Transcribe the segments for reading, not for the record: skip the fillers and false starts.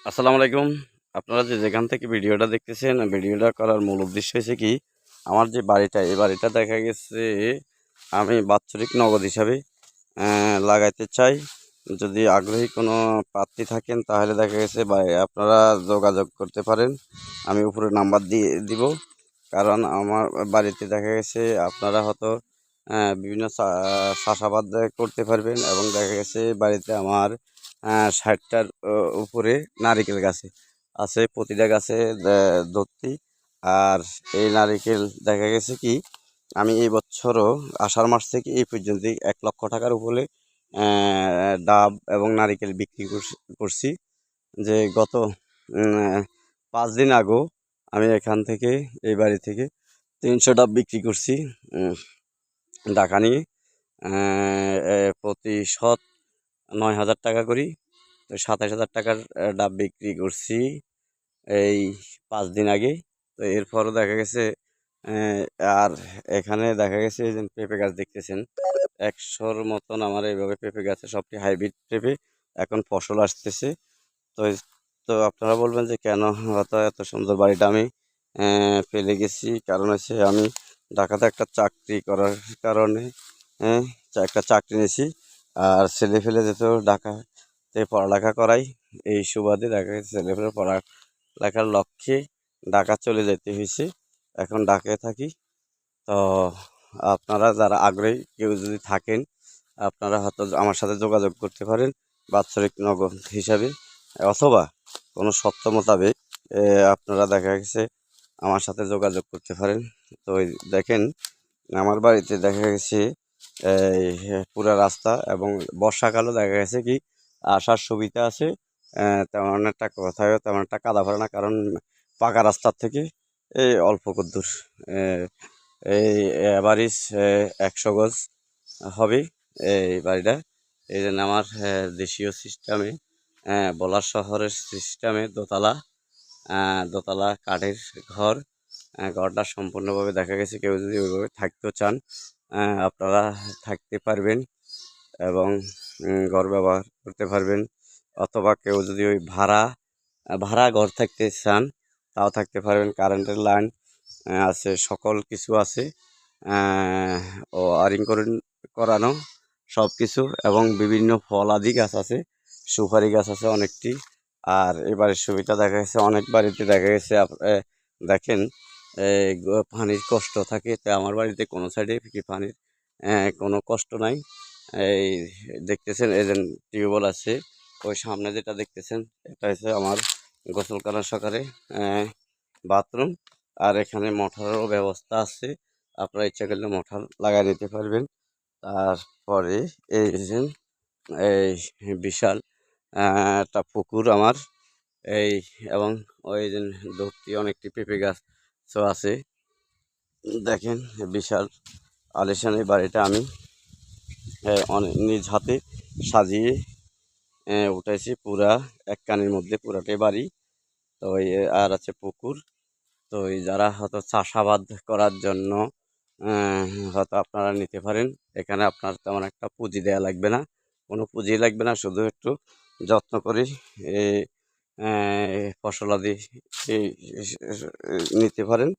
আসসালামু আলাইকুম। আপনারা যে যেখান থেকে ভিডিওটা দেখতেছেন, ভিডিওটা করার মূল উদ্দেশ্য হয়েছে কি, আমার যে বাড়িটা, এই বাড়িটা দেখা গেছে আমি বাৎসরিক নগদ হিসাবে লাগাইতে চাই। যদি আগ্রহী কোনো প্রার্থী থাকেন তাহলে দেখা গেছে আপনারা যোগাযোগ করতে পারেন। আমি উপরে নাম্বার দিয়ে দিব। কারণ আমার বাড়িতে দেখা গেছে আপনারা হয়তো বিভিন্ন চাষাবাদ করতে পারবেন, এবং দেখা গেছে বাড়িতে আমার 60টার উপরে নারিকেল গাছে আছে। প্রতিটা গাছে ধরতি। আর এই নারিকেল দেখা গেছে কি, আমি এই বছরও আষাঢ় মাস থেকে এই পর্যন্ত 1 লক্ষ টাকার উপরে ডাব এবং নারিকেল বিক্রি করছি। যে গত 5 দিন আগেও আমি এখান থেকে, এই বাড়ি থেকে 300 ডাব বিক্রি করছি টাকা নিয়ে। প্রতি শত 9,000 টাকা করি, তো 27,000 টাকার ডাব বিক্রি করছি এই 5 দিন আগে। তো এরপরও দেখা গেছে আর এখানে দেখা গেছে যে পেঁপে গাছ দেখতেছেন 100-র মতন আমার এইভাবে পেঁপে গাছে, সবটি হাইব্রিড পেঁপে। এখন ফসল আসতেছে। তো তো আপনারা বলবেন যে কেন হয়তো এত সুন্দর বাড়িটা আমি ফেলে গেছি। কারণ হচ্ছে আমি ঢাকাতে একটা চাকরি করার কারণে একটা চাকরি নিয়েছি। আর ছেলে ফেলে যেত ঢাকাতে পড়ালেখা করাই, এই সুবাদে দেখা গেছে ছেলে ফেলে পড়ালেখার লক্ষ্যে ঢাকা চলে যেতে হয়েছে। এখন ঢাকায় থাকি। তো আপনারা যারা আগ্রহী কেউ যদি থাকেন, আপনারা হয়তো আমার সাথে যোগাযোগ করতে পারেন বাৎসরিক নগদ হিসাবে, অথবা কোনো শর্ত মোতাবেক আপনারা দেখা গেছে আমার সাথে যোগাযোগ করতে পারেন। তো দেখেন, আমার বাড়িতে দেখা গেছে এই পুরা রাস্তা, এবং বর্ষাকালও দেখা গেছে কি আসার সুবিধা আছে। তেমন একটা কোথাও তেমন একটা কাদা ভরে না, কারণ পাকা রাস্তার থেকে এই অল্প কদ্দুর এই বাড়ির 100 গজ হবে এই বাড়িটা। এই জন্য আমার দেশীয় সিস্টেমে, বলার শহরের সিস্টেমে দোতলা কাঠের ঘর। ঘরটা সম্পূর্ণভাবে দেখা গেছে কেউ যদি ওইভাবে থাকতেও চান আপনারা থাকতে পারবেন, এবং ঘর ব্যবহার করতে পারবেন। অথবা কেউ যদি ওই ভাড়া ঘর থাকতে চান তাও থাকতে পারবেন। কারেন্টের লাইন আছে, সকল কিছু আছে, ওয়ারিং করানো সব কিছু, এবং বিভিন্ন ফলাদি গাছ আছে, সুপারি গাছ আছে অনেকটি। আর এবারের সুবিধা দেখা গেছে অনেক বাড়িতে দেখা গেছে দেখেন পানির কষ্ট থাকে, তো আমার বাড়িতে কোনো সাইডে পানির কোনো কষ্ট নাই। এই দেখতেছেন এই যে টিউবওয়েল আছে, ওই সামনে যেটা দেখতেছেন এটা হচ্ছে আমার গোসল করার সকালে বাথরুম। আর এখানে মোটরেরও ব্যবস্থা আছে, আপনারা ইচ্ছা করলে মোটর লাগাই নিতে পারবেন। তারপরে এই যে এই বিশাল একটা পুকুর আমার, এই এবং ওই যে ধরতি অনেকটি পেঁপে গাছও আছে। দেখেন বিশাল আলিশান এই বাড়িটা আমি অনেক নিজ হাতে সাজিয়ে উঠেছি পুরা এক কানের মধ্যে, পুরাটাই বাড়ি। তো আর আছে পুকুর। তো যারা হয়তো চাষাবাদ করার জন্য হয়তো আপনারা নিতে পারেন। এখানে আপনার তেমন একটা পুঁজি দেওয়া লাগবে না, কোনো পুঁজি লাগবে না, শুধু একটু যত্ন করে এই ফসলাদি নিতে পারেন।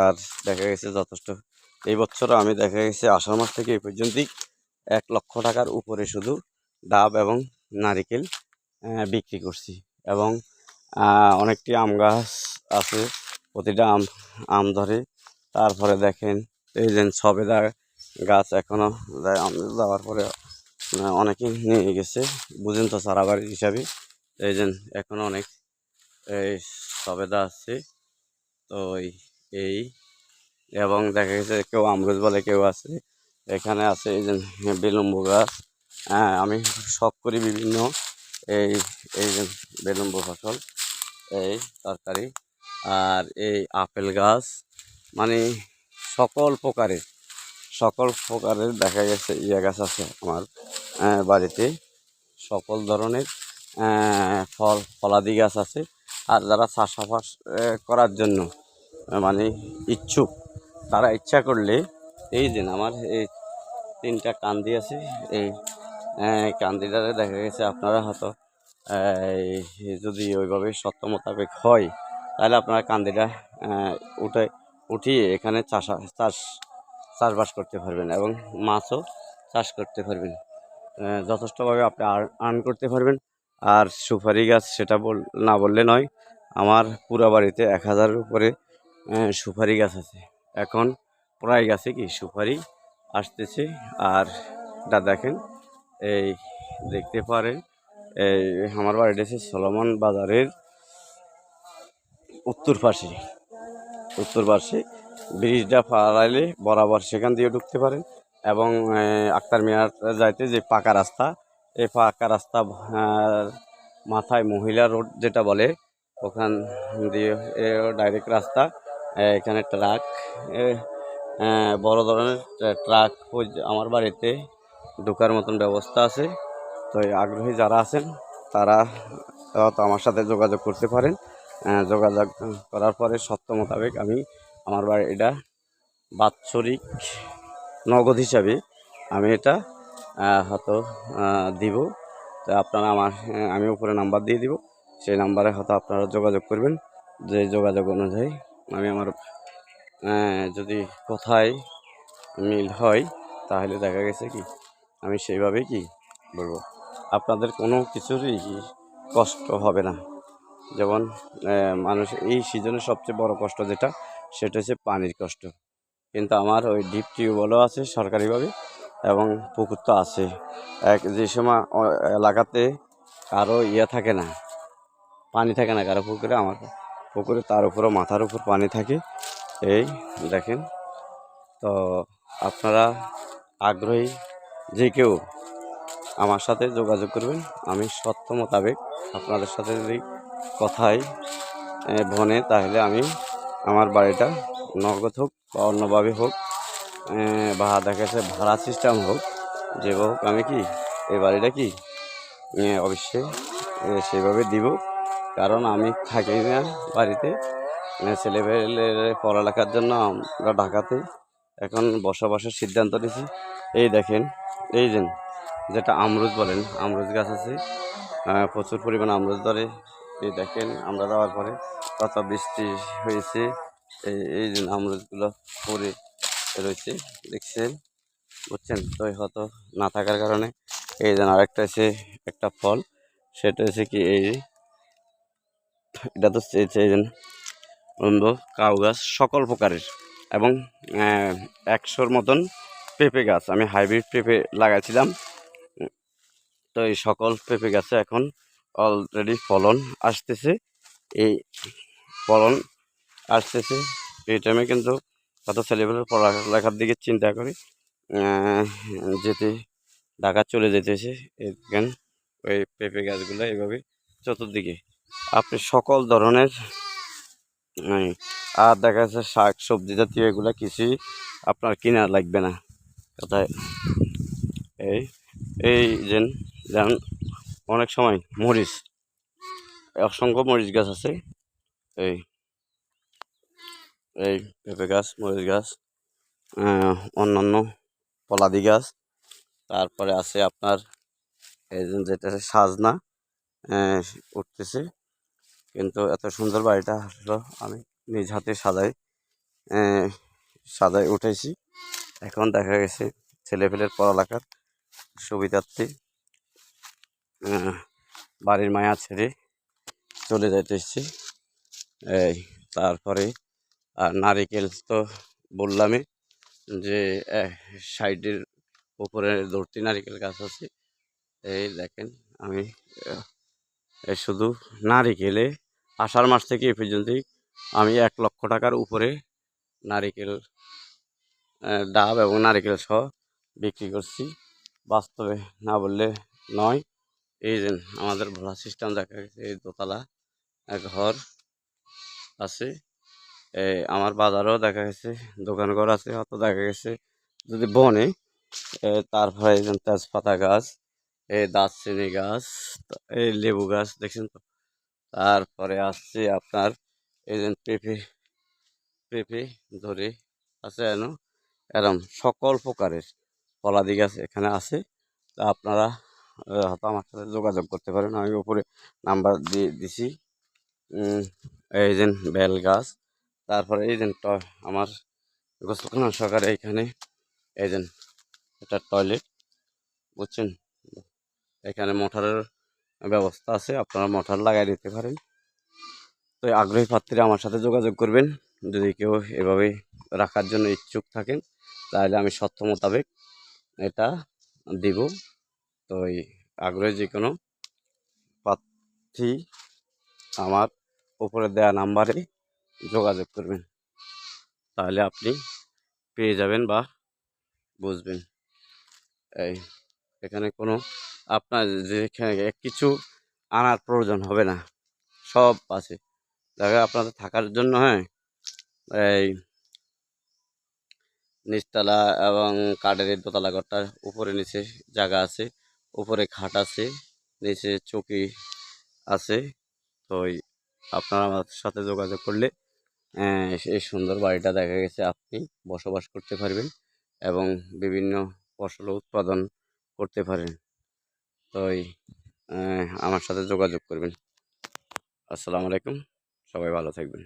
আর দেখা গেছে যথেষ্ট, এই বছরও আমি দেখা গেছে আষাঢ় মাস থেকে এই পর্যন্তই 1 লক্ষ টাকার উপরে শুধু ডাব এবং নারিকেল বিক্রি করছি। এবং অনেকটি আম গাছ আছে, প্রতিটা আম ধরে। তারপরে দেখেন এই যে সবেদা গাছ এখনও আম দেওয়ার পরে অনেকেই নিয়ে গেছে, বুঝেন তো সারাবাড়ি হিসাবে। এই যে এখনও অনেক এই সবেদা আছে। তো এই এবং দেখা গেছে কেউ আমরুজ বলে, কেউ আছে এখানে আছে এই যে বিলম্ব গাছ। আমি শখ করি বিভিন্ন এই এই যে বিলম্ব ফসল, এই তরকারি। আর এই আপেল গাছ, মানে সকল প্রকারের দেখা গেছে গাছ আছে আমার বাড়িতে। সকল ধরনের ফলাদি গাছ আছে। আর যারা চাষাবাস করার জন্য মানে ইচ্ছুক, তারা ইচ্ছা করলে এই দিন আমার এই 3টা কান্দি আছে, এই কান্দিটারে দেখা গেছে আপনারা হয়তো যদি ওইভাবে শর্ত মোতাবেক হয় তাহলে আপনারা কান্দিটা উঠে উঠিয়ে এখানে চাষবাস করতে পারবেন এবং মাছও চাষ করতে পারবেন। যথেষ্টভাবে আপনি আর্ন করতে পারবেন। আর সুপারি গাছ সেটা না বললে নয়, আমার পুরা বাড়িতে 1000-এর উপরে সুপারি গাছ আছে। এখন প্রায় গাছে কি সুপারি আসতেছে। আর এটা দেখেন, এই দেখতে পারেন, এই আমার বাড়িটা হচ্ছে সলোমন বাজারের উত্তর পাশে ব্রিজটা পারাইলে বরাবর সেখান দিয়ে ঢুকতে পারেন। এবং আক্তার মিয়ার যাইতে যে পাকা রাস্তা, এই পাকা রাস্তা মাথায় মহিলা রোড যেটা বলে, ওখান দিয়ে ডাইরেক্ট রাস্তা। এখানে ট্রাক, বড় ধরনের ট্রাক আমার বাড়িতে ঢোকার মতন ব্যবস্থা আছে। তো আগ্রহী যারা আছেন তারা তো আমার সাথে যোগাযোগ করতে পারেন। যোগাযোগ করার পরে শর্ত মোতাবেক আমি আমার বাড়িটা বাৎসরিক নগদ হিসাবে আমি এটা হয়তো দিব। তো আপনারা আমি উপরে নাম্বার দিয়ে দিব, সেই নাম্বারে হয়তো আপনারা যোগাযোগ করবেন। যে যোগাযোগ অনুযায়ী আমি আমার যদি কোথায় মিল হয় তাহলে দেখা গেছে কি আমি সেইভাবেই কি বলবো, আপনাদের কোনো কিছুরই কষ্ট হবে না। যেমন মানুষ এই সিজনের সবচেয়ে বড় কষ্ট যেটা, সেটা হচ্ছে পানির কষ্ট। কিন্তু আমার ওই ডিপ টিউবওয়েলও আছে সরকারিভাবে এবং পুকুর তো আছে। যে সময় এলাকাতে কারো থাকে না, পানি থাকে না কারো পুকুরে, আমার পুকুরে তার উপরও মাথার উপর পানি থাকে। এই দেখেন, তো আপনারা আগ্রহী যে কেউ আমার সাথে যোগাযোগ করবেন। আমি শর্ত মোতাবেক আপনাদের সাথে যদি কথায় বনে তাহলে আমি আমার বাড়িটা নগদ হোক বা অন্যভাবে হোক, বা দেখা যাচ্ছে ভাড়া সিস্টেম হোক, যে হোক, আমি কি এই বাড়িটা কি অবশ্যই সেইভাবে দিব। কারণ আমি থাকি না বাড়িতে, ছেলেপেলের পড়ালেখার জন্য আমরা ঢাকাতে এখন বসবাসের সিদ্ধান্ত নিয়েছি। এই দেখেন, এই যেটা আমরুজ বলেন, আমরুজ গাছ আছে, প্রচুর পরিমাণে আমরুজ ধরে। এই দেখেন, আমরা দেওয়ার পরে কত বৃষ্টি হয়েছে, এই যে আমরুজগুলো পরে রয়েছে, দেখছেন, বুঝছেন। তো হয়তো না থাকার কারণে এই যেন আরেকটা আছে একটা ফল, সেটা হচ্ছে কি এই এটা তো এই যেন কাউ গাছ সকল প্রকারের। এবং 100-র মতন পেঁপে গাছ আমি হাইব্রিড পেঁপে লাগাইছিলাম। তো এই সকল পেঁপে গাছে এখন অলরেডি ফলন আসতেছে। এই ফলন আসতেছে এই টাইমে কিন্তু কত ছেলেমেয়ের পড়ালেখার দিকে চিন্তা করি যেতে ঢাকা চলে যেতেছে। এখান ওই পেঁপে গাছগুলো এইভাবে চতুর্দিকে আপনি সকল ধরনের, আর দেখা যাচ্ছে শাক সবজি জাতীয় এগুলো কিছুই আপনার কিনা লাগবে না কোথায়। এই এই যেমন অনেক সময় মরিচ, অসংখ্য মরিচ গাছ আছে। এই এই পেঁপে গাছ, মরিচ গাছ, অন্যান্য পলাদি গাছ, তারপরে আছে আপনার এই যেটা সাজনা উঠতেছে। কিন্তু এত সুন্দর বাড়িটা হলো আমি নিজ হাতে সাজাই উঠেছি। এখন দেখা গেছে ছেলেপেলের পড়ালেখার সুবিধার্থে বাড়ির মায়া ছেড়ে চলে যাইতেছি। এই তারপরে আর নারিকেল তো বললামই যে সাইডের উপরে ধরতি নারিকেল গাছ আছে। এই দেখেন, আমি শুধু নারিকেলে আষাঢ় মাস থেকে এ পর্যন্তই আমি 1 লক্ষ টাকার উপরে নারিকেল ডাব এবং নারিকেল সহ বিক্রি করছি। বাস্তবে না বললে নয়। এই যে আমাদের ভাড়া সিস্টেম দেখা গেছে, এই দোতলা ঘর আছে। আমার বাজারও দেখা গেছে দোকানঘর আছে, অত দেখা গেছে যদি বনে। তারপরে এই যে তেজপাতা গাছ, এই দারচিনি গাছ, এই লেবু গাছ দেখছেন তো। তারপরে আসছে আপনার এই যে পেঁপে ধরে আছে এরম সকল প্রকারের ফলাদি গাছ এখানে আছে। তা আপনারা হয়তো আমার সাথে যোগাযোগ করতে পারেন। আমি উপরে নাম্বার দিয়ে দিছি। এই যে বেল গাছ, তারপরে এই যে আমার গোসলখানা সহকারে এইখানে এই যে এটা টয়লেট, বুঝছেন? এখানে মোটরের ব্যবস্থা আছে, আপনারা মোটর লাগাই দিতে পারেন। তো আগ্রহী পাত্রী আমার সাথে যোগাযোগ করবেন। যদি কেউ এভাবে রাখার জন্য ইচ্ছুক থাকেন তাহলে আমি সত্য মোতাবেক এটা দিব। তো এই আগ্রহী যে কোনো প্রার্থী আমার উপরে দেওয়া নাম্বারে যোগাযোগ করবেন, তাহলে আপনি পেয়ে যাবেন বা বুঝবেন। এই এখানে কোনো আপনার যেখানে কিছু আনার প্রয়োজন হবে না, সব আছে জায়গা আপনাদের থাকার জন্য। হ্যাঁ, এই নিচতলা এবং কাঠের এই দোতলা ঘরটার উপরে নিচে জায়গা আছে, উপরে খাট আছে, নিচে চৌকি আছে। তো আপনারা আমার সাথে যোগাযোগ করলে এই সুন্দর বাড়িটা দেখা গেছে আপনি বসবাস করতে পারবেন এবং বিভিন্ন ফসল উৎপাদন করতে পারেন। তো আমার সাথে যোগাযোগ করবেন। আসসালামু আলাইকুম, সবাই ভালো থাকবেন।